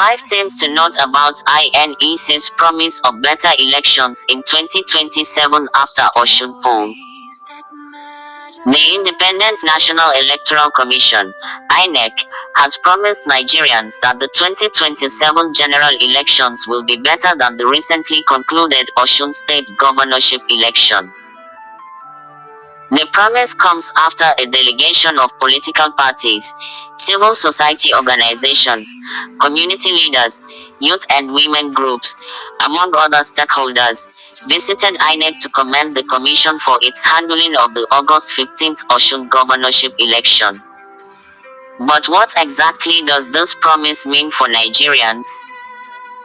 5 things to note about INEC's promise of better elections in 2027 after Osun poll. The Independent National Electoral Commission, INEC, has promised Nigerians that the 2027 general elections will be better than the recently concluded Osun State governorship election. The promise comes after a delegation of political parties, civil society organizations, community leaders, youth and women groups, among other stakeholders, visited INEC to commend the commission for its handling of the August 15th Osun governorship election. But what exactly does this promise mean for Nigerians?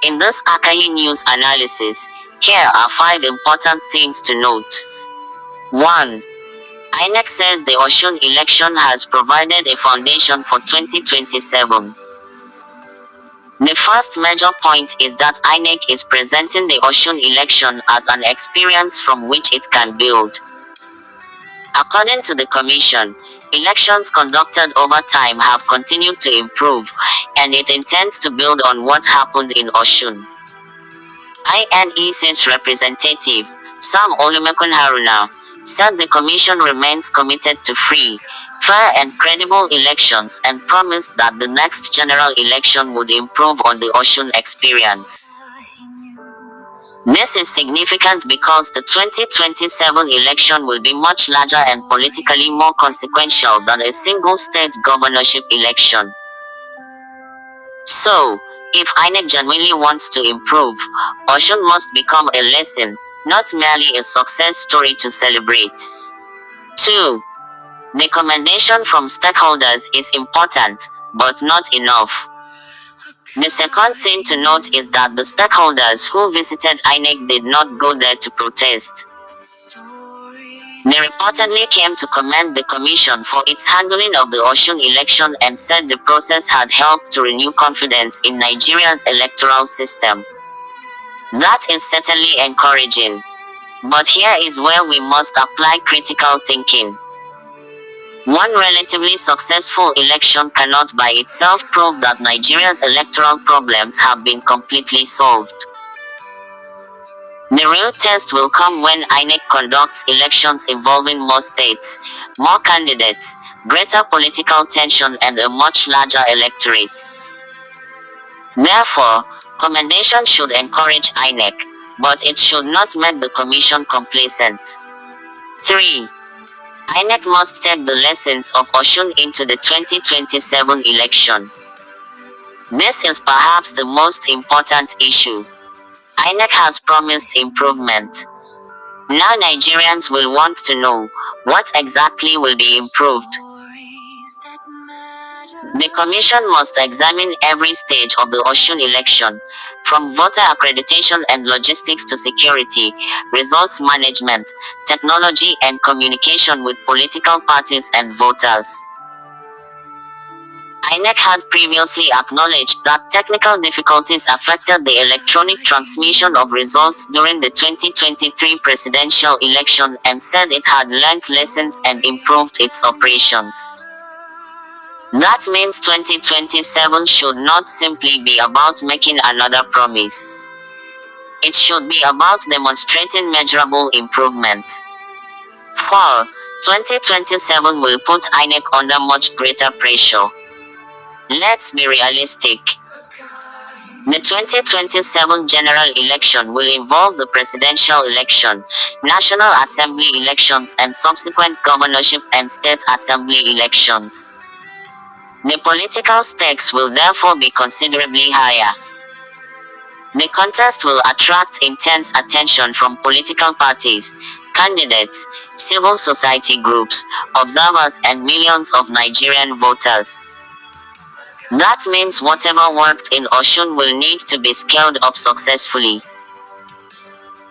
In this Akahi news analysis, here are 5 important things to note. 1. INEC says the Osun election has provided a foundation for 2027. The first major point is that INEC is presenting the Osun election as an experience from which it can build. According to the Commission, elections conducted over time have continued to improve, and it intends to build on what happened in Osun. INEC's representative, Sam Olumekun Haruna, said the Commission remains committed to free, fair and credible elections and promised that the next general election would improve on the Osun experience. This is significant because the 2027 election will be much larger and politically more consequential than a single state governorship election. So, if INEC genuinely wants to improve, Osun must become a lesson, not merely a success story to celebrate. 2. The commendation from stakeholders is important, but not enough. The second thing to note is that the stakeholders who visited INEC did not go there to protest. They reportedly came to commend the Commission for its handling of the Osun election and said the process had helped to renew confidence in Nigeria's electoral system. That is certainly encouraging. But here is where we must apply critical thinking. One relatively successful election cannot by itself prove that Nigeria's electoral problems have been completely solved. The real test will come when INEC conducts elections involving more states, more candidates, greater political tension and a much larger electorate. Therefore, commendation should encourage INEC, but it should not make the Commission complacent. 3. INEC must take the lessons of Osun into the 2027 election. This is perhaps the most important issue. INEC has promised improvement. Now Nigerians will want to know, what exactly will be improved? The Commission must examine every stage of the Osun election, from voter accreditation and logistics to security, results management, technology and communication with political parties and voters. INEC had previously acknowledged that technical difficulties affected the electronic transmission of results during the 2023 presidential election and said it had learnt lessons and improved its operations. That means 2027 should not simply be about making another promise. It should be about demonstrating measurable improvement. 4. 2027 will put INEC under much greater pressure. Let's be realistic. The 2027 general election will involve the presidential election, National Assembly elections and subsequent governorship and state assembly elections. The political stakes will therefore be considerably higher. The contest will attract intense attention from political parties, candidates, civil society groups, observers and millions of Nigerian voters. That means whatever worked in Osun will need to be scaled up successfully.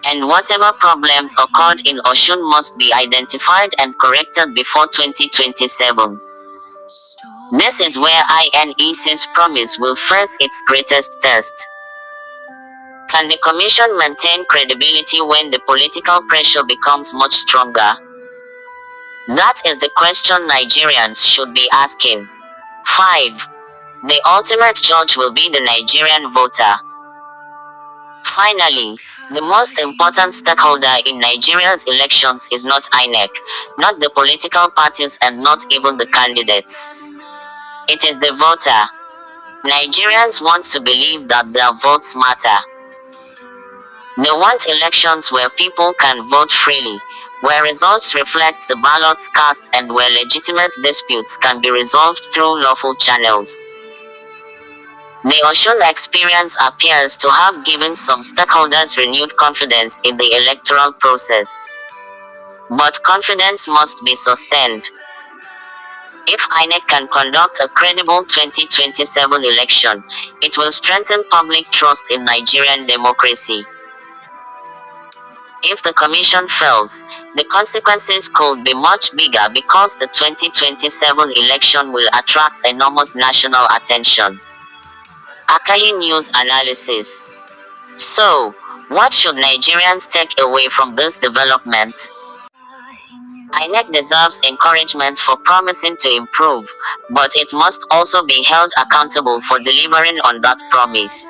And whatever problems occurred in Osun must be identified and corrected before 2027. This is where INEC's promise will face its greatest test. Can the Commission maintain credibility when the political pressure becomes much stronger? That is the question Nigerians should be asking. 5. The ultimate judge will be the Nigerian voter. Finally, the most important stakeholder in Nigeria's elections is not INEC, not the political parties and not even the candidates. It is the voter. Nigerians want to believe that their votes matter. They want elections where people can vote freely, where results reflect the ballots cast and where legitimate disputes can be resolved through lawful channels. The Osun experience appears to have given some stakeholders renewed confidence in the electoral process. But confidence must be sustained. If INEC can conduct a credible 2027 election, it will strengthen public trust in Nigerian democracy. If the commission fails, the consequences could be much bigger because the 2027 election will attract enormous national attention. Akahi News Analysis. So, what should Nigerians take away from this development? INEC deserves encouragement for promising to improve, but it must also be held accountable for delivering on that promise.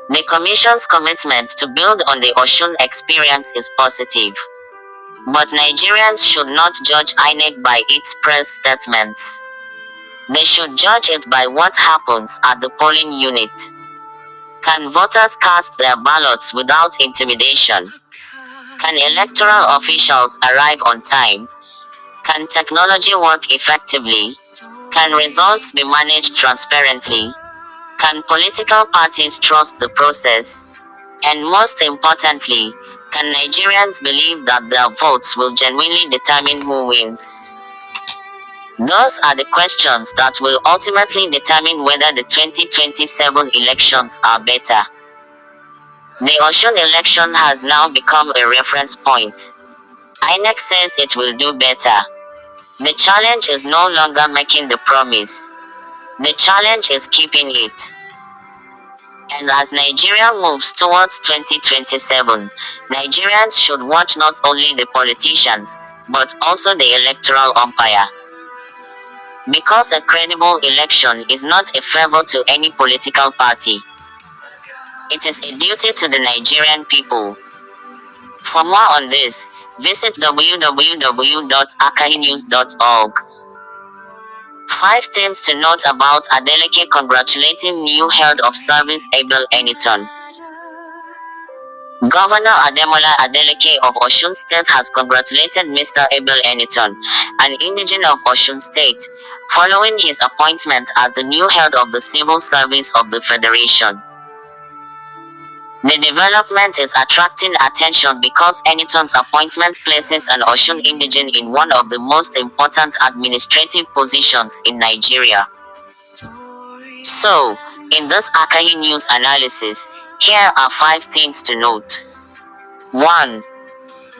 The Commission's commitment to build on the Osun experience is positive. But Nigerians should not judge INEC by its press statements. They should judge it by what happens at the polling unit. Can voters cast their ballots without intimidation? Can electoral officials arrive on time? Can technology work effectively? Can results be managed transparently? Can political parties trust the process? And most importantly, can Nigerians believe that their votes will genuinely determine who wins? Those are the questions that will ultimately determine whether the 2027 elections are better. The Osun election has now become a reference point. INEC says it will do better. The challenge is no longer making the promise. The challenge is keeping it. And as Nigeria moves towards 2027, Nigerians should watch not only the politicians, but also the electoral umpire. Because a credible election is not a favor to any political party. It is a duty to the Nigerian people. For more on this, visit www.akahinews.org. 5 things to note about Adeleke congratulating new head of service Abel Eniton. Governor Ademola Adeleke of Osun State has congratulated Mr. Abel Eniton, an indigene of Osun State, following his appointment as the new head of the Civil Service of the Federation. The development is attracting attention because Eniton's appointment places an Osun indigene in one of the most important administrative positions in Nigeria. So, in this Akahi News analysis, here are 5 things to note. 1.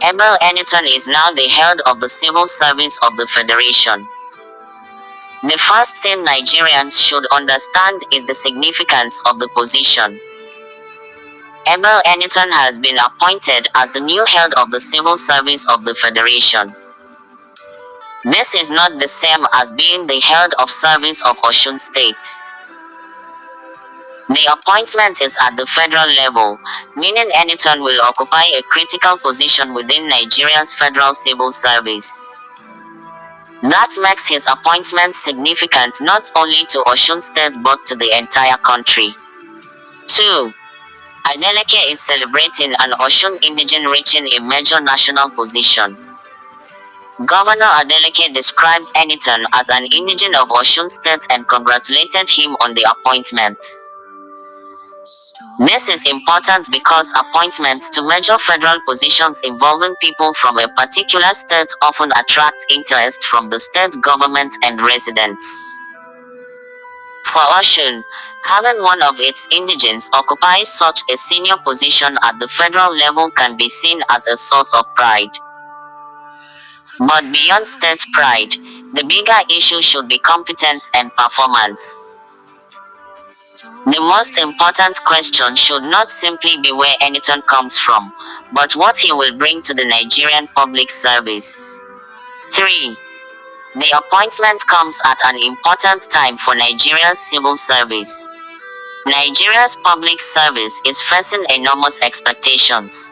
Abel Eniton is now the head of the Civil Service of the Federation. The first thing Nigerians should understand is the significance of the position. Abel Eniton has been appointed as the new head of the Civil Service of the Federation. This is not the same as being the head of service of Osun State. The appointment is at the federal level, meaning Eniton will occupy a critical position within Nigeria's federal civil service. That makes his appointment significant not only to Osun State but to the entire country. 2. Adeleke is celebrating an Osun indigene reaching a major national position. Governor Adeleke described Eniton as an indigene of Osun State and congratulated him on the appointment. This is important because appointments to major federal positions involving people from a particular state often attract interest from the state government and residents. For Osun, having one of its indigenes occupy such a senior position at the federal level can be seen as a source of pride. But beyond state pride, the bigger issue should be competence and performance. The most important question should not simply be where Eniton comes from, but what he will bring to the Nigerian public service. 3. The appointment comes at an important time for Nigeria's civil service. Nigeria's public service is facing enormous expectations.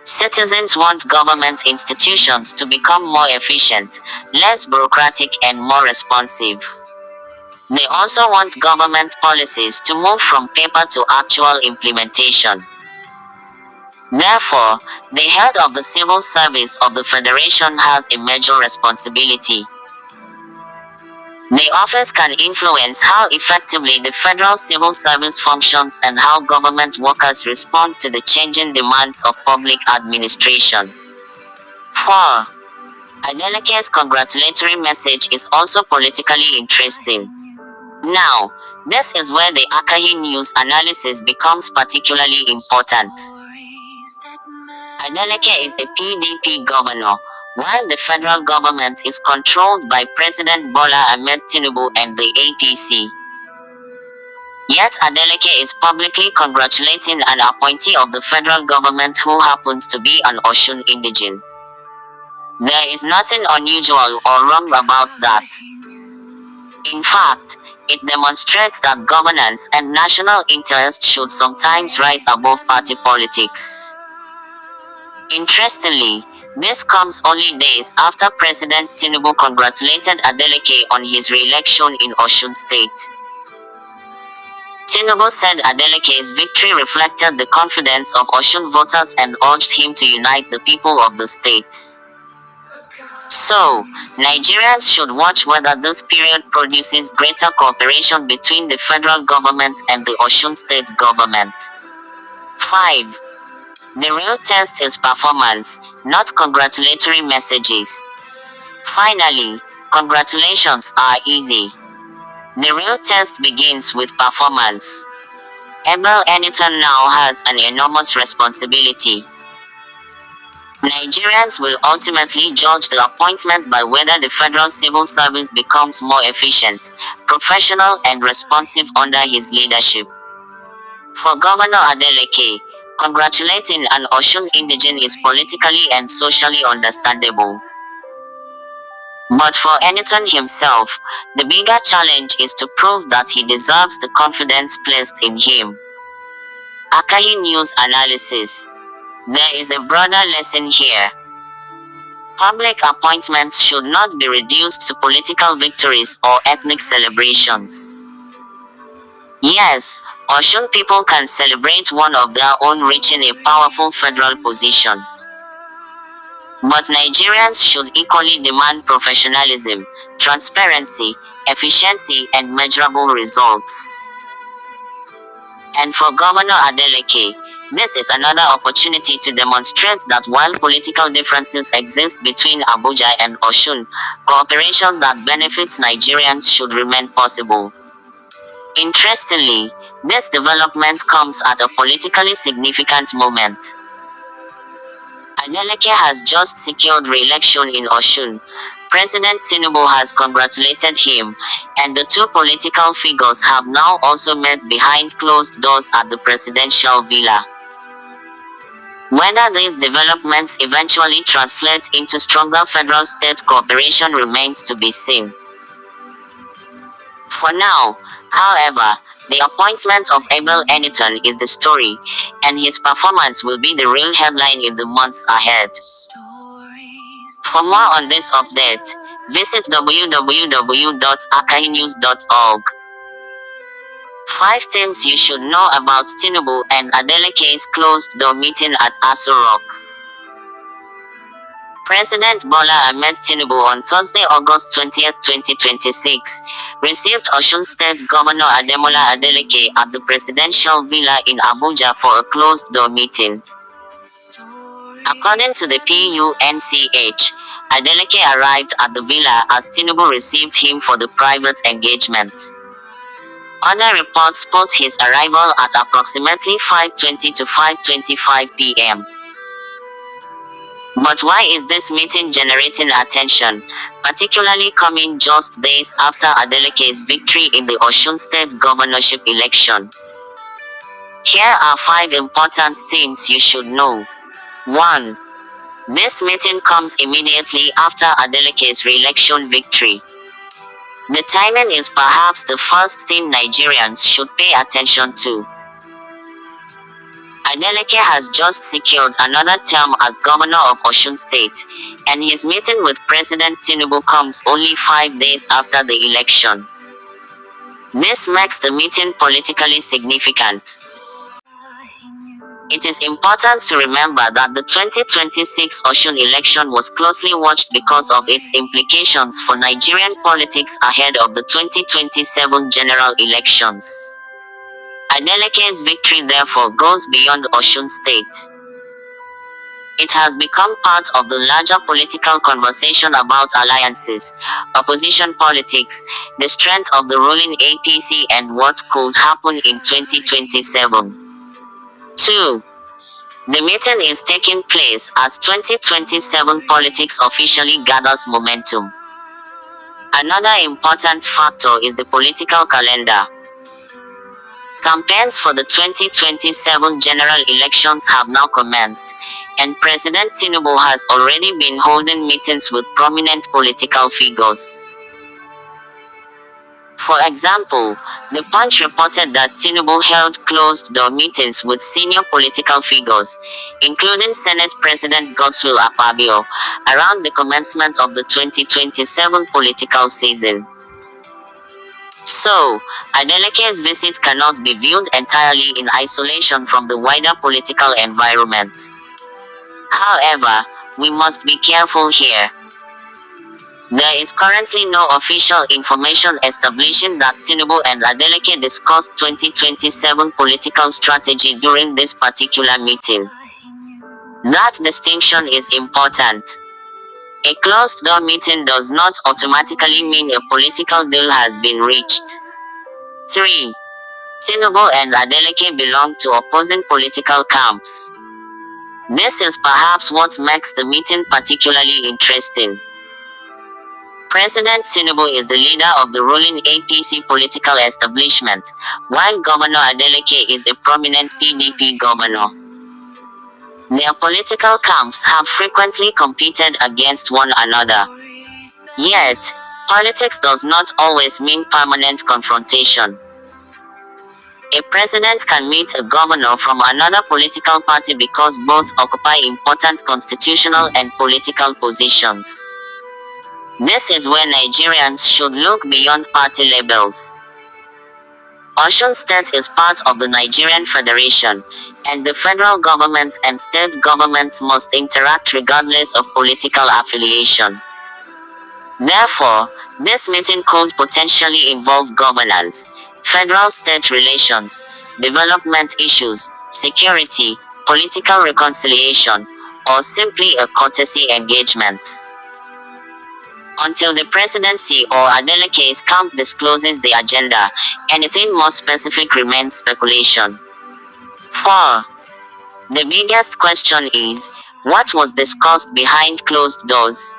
Citizens want government institutions to become more efficient, less bureaucratic and more responsive. They also want government policies to move from paper to actual implementation. Therefore, the head of the civil service of the Federation has a major responsibility. The office can influence how effectively the federal civil service functions and how government workers respond to the changing demands of public administration. 4. Adeleke's congratulatory message is also politically interesting. Now, this is where the Akahi news analysis becomes particularly important. Adeleke is a PDP governor, while the federal government is controlled by President Bola Ahmed Tinubu and the APC. Yet Adeleke is publicly congratulating an appointee of the federal government who happens to be an Osun indigene. There is nothing unusual or wrong about that. In fact, it demonstrates that governance and national interest should sometimes rise above party politics. Interestingly, this comes only days after President Tinubu congratulated Adeleke on his re-election in Osun State. Tinubu said Adeleke's victory reflected the confidence of Osun voters and urged him to unite the people of the state. So, Nigerians should watch whether this period produces greater cooperation between the federal government and the Osun state government. 5. The real test is performance, not congratulatory messages. Finally, congratulations are easy. The real test begins with performance. Abel Eniton now has an enormous responsibility. Nigerians will ultimately judge the appointment by whether the federal civil service becomes more efficient, professional and responsive under his leadership. For Governor Adeleke, congratulating an Osun indigene is politically and socially understandable. But for Eniton himself, the bigger challenge is to prove that he deserves the confidence placed in him. Akahi News Analysis. There is a broader lesson here. Public appointments should not be reduced to political victories or ethnic celebrations. Yes, Osun people can celebrate one of their own reaching a powerful federal position. But Nigerians should equally demand professionalism, transparency, efficiency and measurable results. And for Governor Adeleke, this is another opportunity to demonstrate that while political differences exist between Abuja and Osun, cooperation that benefits Nigerians should remain possible. Interestingly, this development comes at a politically significant moment. Adeleke has just secured re-election in Osun. President Tinubu has congratulated him, and the two political figures have now also met behind closed doors at the presidential villa. Whether these developments eventually translate into stronger federal-state cooperation remains to be seen. For now, however, the appointment of Abel Eniton is the story, and his performance will be the real headline in the months ahead. For more on this update, visit www.akahinews.org. 5 things you should know about Tinubu and Adeleke's closed-door meeting at Aso Rock. President Bola Ahmed Tinubu on Thursday, August 20, 2026, received Osun State Governor Ademola Adeleke at the presidential villa in Abuja for a closed-door meeting. According to the PUNCH, Adeleke arrived at the villa as Tinubu received him for the private engagement. Other reports put his arrival at approximately 5:20 to 5:25 p.m. But why is this meeting generating attention, particularly coming just days after Adeleke's victory in the Osun State governorship election? Here are 5 important things you should know. 1. This meeting comes immediately after Adeleke's re-election victory. The timing is perhaps the first thing Nigerians should pay attention to. Adeleke has just secured another term as governor of Osun State, and his meeting with President Tinubu comes only 5 days after the election. This makes the meeting politically significant. It is important to remember that the 2026 Osun election was closely watched because of its implications for Nigerian politics ahead of the 2027 general elections. Adeleke's victory therefore goes beyond Osun State. It has become part of the larger political conversation about alliances, opposition politics, the strength of the ruling APC and what could happen in 2027. 2. The meeting is taking place as 2027 politics officially gathers momentum. Another important factor is the political calendar. Campaigns for the 2027 general elections have now commenced, and President Tinubu has already been holding meetings with prominent political figures. For example, The Punch reported that Tinubu held closed-door meetings with senior political figures, including Senate President Godswill Akpabio, around the commencement of the 2027 political season. So, Adeleke's visit cannot be viewed entirely in isolation from the wider political environment. However, we must be careful here. There is currently no official information establishing that Tinubu and Adeleke discussed 2027 political strategy during this particular meeting. That distinction is important. A closed-door meeting does not automatically mean a political deal has been reached. 3. Tinubu and Adeleke belong to opposing political camps. This is perhaps what makes the meeting particularly interesting. President Tinubu is the leader of the ruling APC political establishment, while Governor Adeleke is a prominent PDP governor. Their political camps have frequently competed against one another. Yet, politics does not always mean permanent confrontation. A president can meet a governor from another political party because both occupy important constitutional and political positions. This is where Nigerians should look beyond party labels. Osun State is part of the Nigerian Federation, and the federal government and state governments must interact regardless of political affiliation. Therefore, this meeting could potentially involve governance, federal-state relations, development issues, security, political reconciliation, or simply a courtesy engagement. Until the presidency or Adeleke's camp discloses the agenda, anything more specific remains speculation. 4. The biggest question is, what was discussed behind closed doors?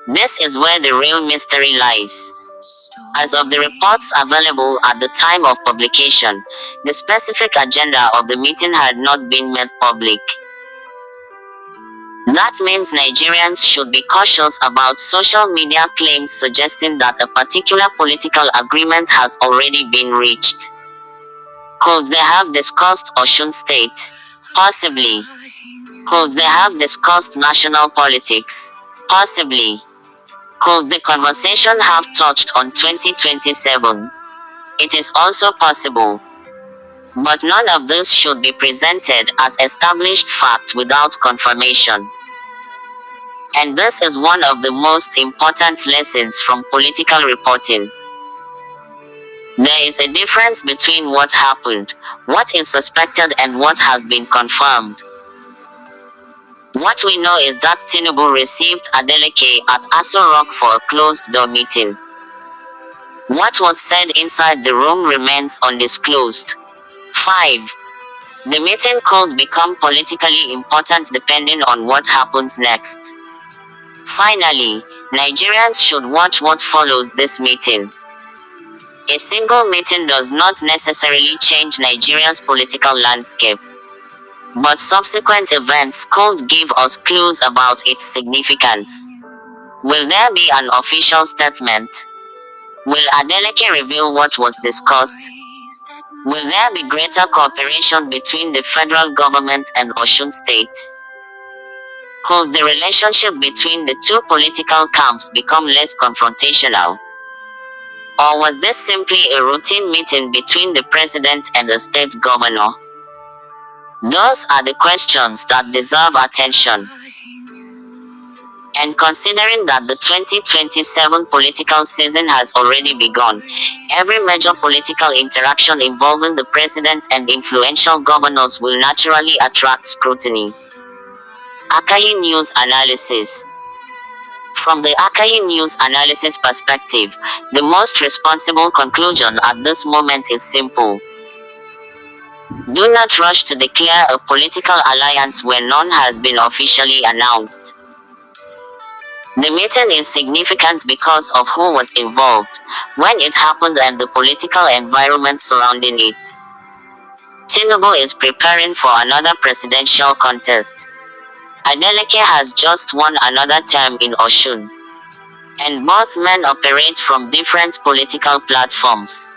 This is where the real mystery lies. As of the reports available at the time of publication, the specific agenda of the meeting had not been made public. That means Nigerians should be cautious about social media claims suggesting that a particular political agreement has already been reached. Could they have discussed Osun State? Possibly. Could they have discussed national politics? Possibly. Could the conversation have touched on 2027? It is also possible. But none of this should be presented as established fact without confirmation. And this is one of the most important lessons from political reporting. There is a difference between what happened, what is suspected and what has been confirmed. What we know is that Tinubu received Adeleke at Aso Rock for a closed-door meeting. What was said inside the room remains undisclosed. 5. The meeting could become politically important depending on what happens next. Finally, Nigerians should watch what follows this meeting. A single meeting does not necessarily change Nigeria's political landscape. But subsequent events could give us clues about its significance. Will there be an official statement? Will Adeleke reveal what was discussed? Will there be greater cooperation between the federal government and Osun State? Could the relationship between the two political camps become less confrontational? Or was this simply a routine meeting between the president and the state governor? Those are the questions that deserve attention. And considering that the 2027 political season has already begun, every major political interaction involving the president and influential governors will naturally attract scrutiny. Akahi News Analysis. From the Akahi News Analysis perspective, the most responsible conclusion at this moment is simple. Do not rush to declare a political alliance where none has been officially announced. The meeting is significant because of who was involved, when it happened and the political environment surrounding it. Tinubu is preparing for another presidential contest. Adeleke has just won another term in Osun. And both men operate from different political platforms.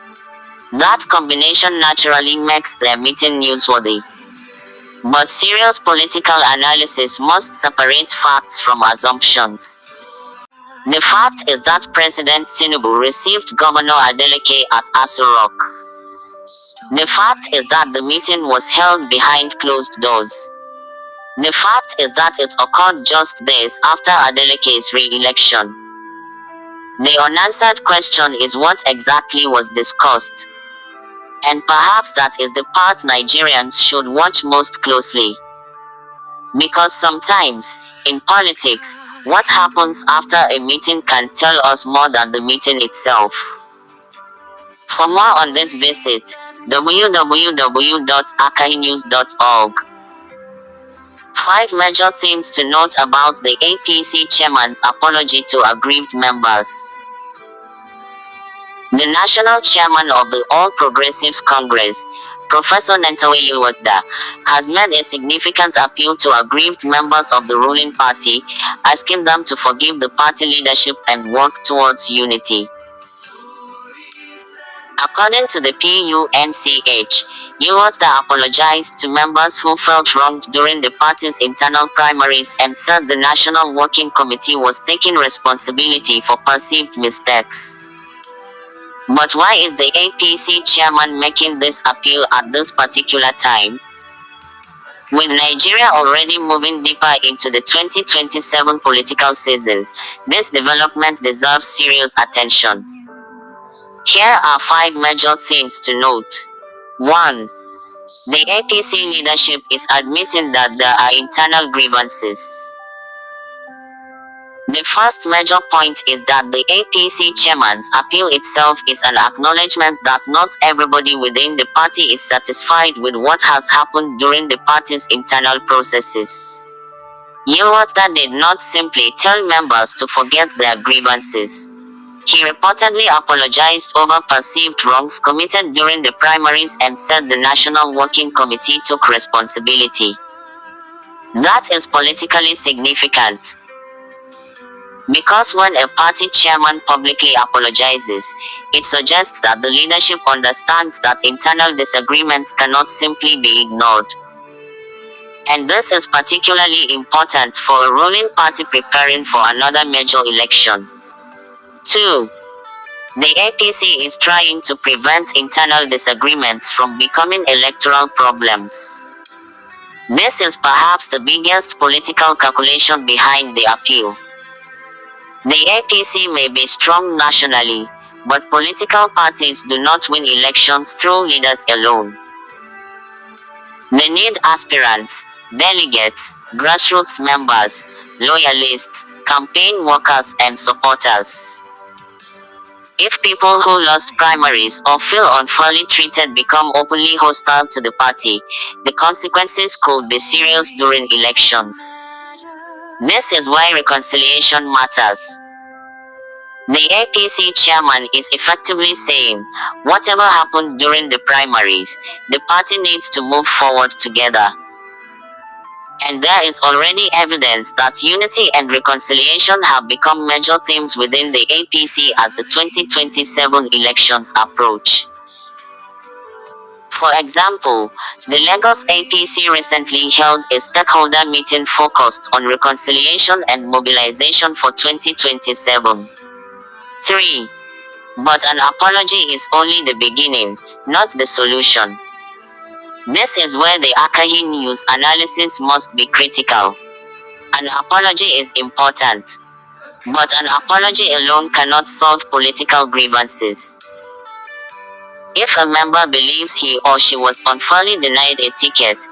That combination naturally makes their meeting newsworthy. But serious political analysis must separate facts from assumptions. The fact is that President Tinubu received Governor Adeleke at Aso Rock. The fact is that the meeting was held behind closed doors. The fact is that it occurred just days after Adeleke's re-election. The unanswered question is what exactly was discussed. And perhaps that is the part Nigerians should watch most closely. Because sometimes, in politics, what happens after a meeting can tell us more than the meeting itself. For more on this, visit www.akahinews.org. 5 major things to note about the APC chairman's apology to aggrieved members. The national chairman of the All Progressives Congress, Professor Nentawe Yewotda, has made a significant appeal to aggrieved members of the ruling party, asking them to forgive the party leadership and work towards unity. According to the PUNCH, Yewotda apologized to members who felt wronged during the party's internal primaries and said the National Working Committee was taking responsibility for perceived mistakes. But why is the APC chairman making this appeal at this particular time? With Nigeria already moving deeper into the 2027 political season, this development deserves serious attention. Here are 5 major things to note. 1. The APC leadership is admitting that there are internal grievances. The first major point is that the APC chairman's appeal itself is an acknowledgement that not everybody within the party is satisfied with what has happened during the party's internal processes. Yewotda did not simply tell members to forget their grievances. He reportedly apologized over perceived wrongs committed during the primaries and said the National Working Committee took responsibility. That is politically significant. Because when a party chairman publicly apologizes, it suggests that the leadership understands that internal disagreements cannot simply be ignored. And this is particularly important for a ruling party preparing for another major election. 2. The APC is trying to prevent internal disagreements from becoming electoral problems. This is perhaps the biggest political calculation behind the appeal. The APC may be strong nationally, but political parties do not win elections through leaders alone. They need aspirants, delegates, grassroots members, loyalists, campaign workers and supporters. If people who lost primaries or feel unfairly treated become openly hostile to the party, the consequences could be serious during elections. This is why reconciliation matters. The APC chairman is effectively saying, whatever happened during the primaries, the party needs to move forward together. And there is already evidence that unity and reconciliation have become major themes within the APC as the 2027 elections approach. For example, the Lagos APC recently held a stakeholder meeting focused on reconciliation and mobilization for 2027. 3. But an apology is only the beginning, not the solution. This is where the Akahi news analysis must be critical. An apology is important, but an apology alone cannot solve political grievances. If a member believes he or she was unfairly denied a ticket,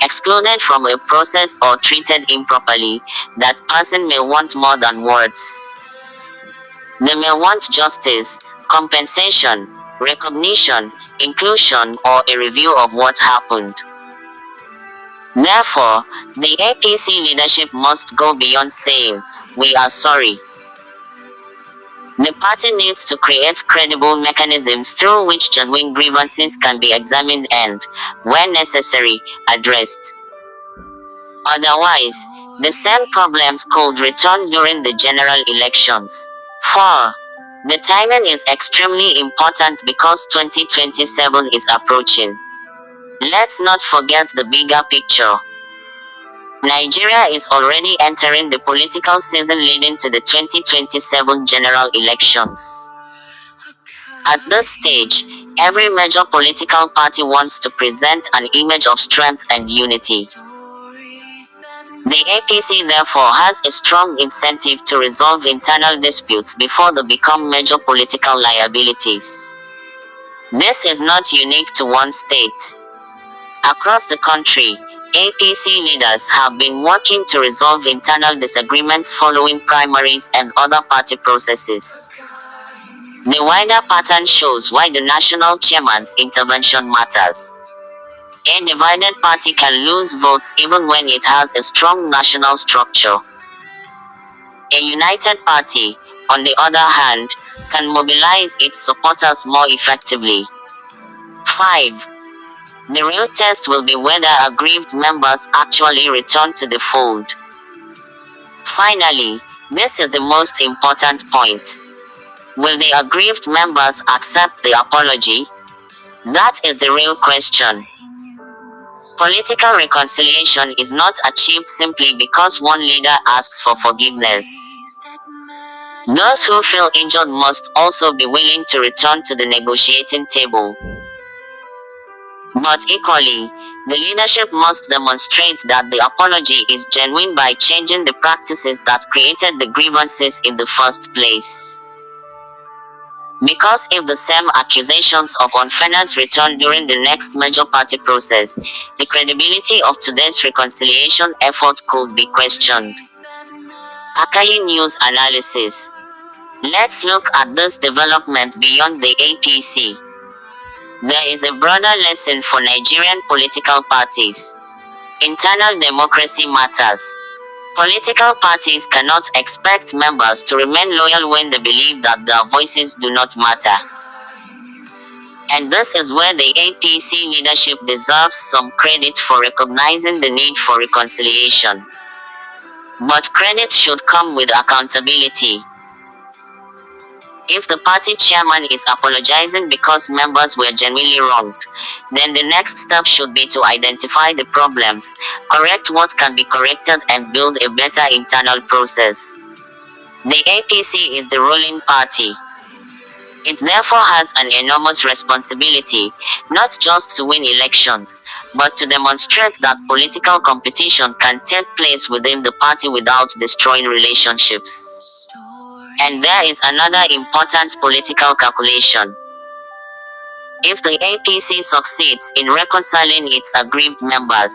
excluded from a process or treated improperly, that person may want more than words. They may want justice, compensation, recognition, inclusion, or a review of what happened. Therefore, the APC leadership must go beyond saying, "We are sorry." The party needs to create credible mechanisms through which genuine grievances can be examined and, when necessary, addressed. Otherwise, the same problems could return during the general elections. 4. The timing is extremely important because 2027 is approaching. Let's not forget the bigger picture. Nigeria is already entering the political season leading to the 2027 general elections. At this stage, every major political party wants to present an image of strength and unity. The APC therefore has a strong incentive to resolve internal disputes before they become major political liabilities. This is not unique to one state. Across the country, APC leaders have been working to resolve internal disagreements following primaries and other party processes. The wider pattern shows why the national chairman's intervention matters. A divided party can lose votes even when it has a strong national structure. A united party, on the other hand, can mobilize its supporters more effectively. 5. The real test will be whether aggrieved members actually return to the fold. Finally, this is the most important point. Will the aggrieved members accept the apology? That is the real question. Political reconciliation is not achieved simply because one leader asks for forgiveness. Those who feel injured must also be willing to return to the negotiating table. But equally, the leadership must demonstrate that the apology is genuine by changing the practices that created the grievances in the first place. Because if the same accusations of unfairness return during the next major party process, the credibility of today's reconciliation effort could be questioned. Akahi News Analysis. Let's look at this development beyond the APC. There is a broader lesson for Nigerian political parties. Internal democracy matters. Political parties cannot expect members to remain loyal when they believe that their voices do not matter. And this is where the APC leadership deserves some credit for recognizing the need for reconciliation. But credit should come with accountability. If the party chairman is apologizing because members were genuinely wronged, then the next step should be to identify the problems, correct what can be corrected, and build a better internal process. The APC is the ruling party. It therefore has an enormous responsibility, not just to win elections, but to demonstrate that political competition can take place within the party without destroying relationships. And there is another important political calculation. If the APC succeeds in reconciling its aggrieved members,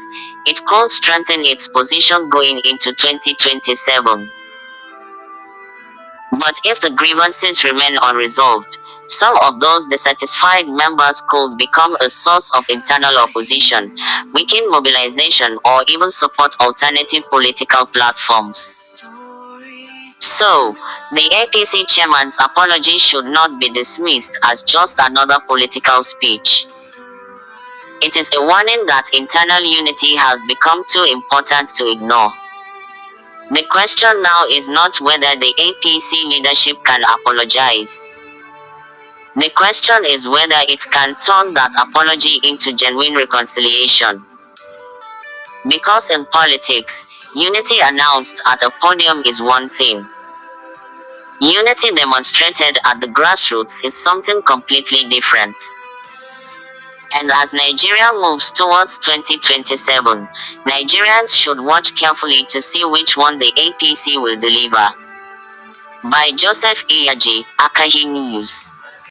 it could strengthen its position going into 2027. But if the grievances remain unresolved, some of those dissatisfied members could become a source of internal opposition, weaken mobilization, or even support alternative political platforms. So, the APC chairman's apology should not be dismissed as just another political speech. It is a warning that internal unity has become too important to ignore. The question now is not whether the APC leadership can apologize. The question is whether it can turn that apology into genuine reconciliation. Because in politics, unity announced at a podium is one thing. Unity demonstrated at the grassroots is something completely different. And as Nigeria moves towards 2027, Nigerians should watch carefully to see which one the APC will deliver. By Joseph Iyaji, Akahi News.